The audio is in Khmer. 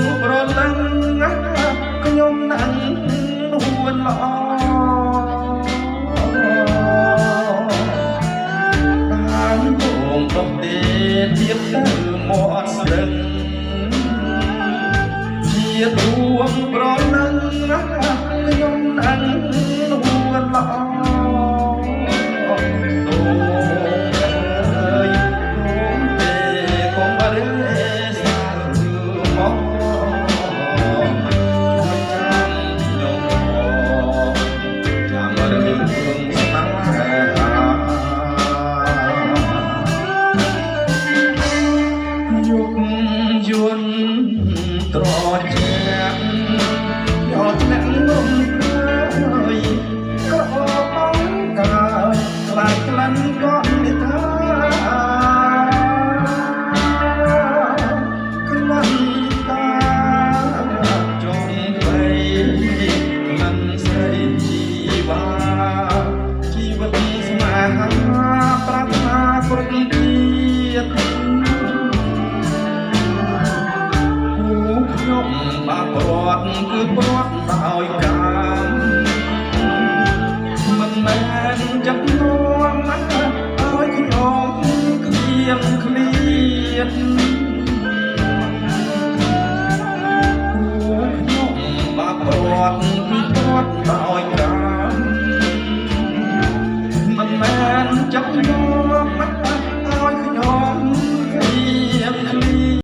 ងប្រលឹងខ្ញុំនឹងនួនល្អតាមបងប្រទេទៀតទៅមកស្ទឹងជាដួងប្រលឹងខ្ញុំនឹងនួនល្អត្រជាក់យកអ្នកងំហើយក៏បងកើខ្លាចក្លិនក៏និយាក្លិនតាចង់បីក្លិនស្រីជីវ៉ាជីវិតស្នេហាប្រាថ្នាគ្រប់ទៀតខ្ញុំបាក់ព្រាត់គឺព្រាត់ដោយកាមមិនមែនចិត្តនាំឲ្យខ្ញុំគ្លៀងឃ្លាតខ្ញុំបាក់ព្រាត់គឺព្រាត់ដោយ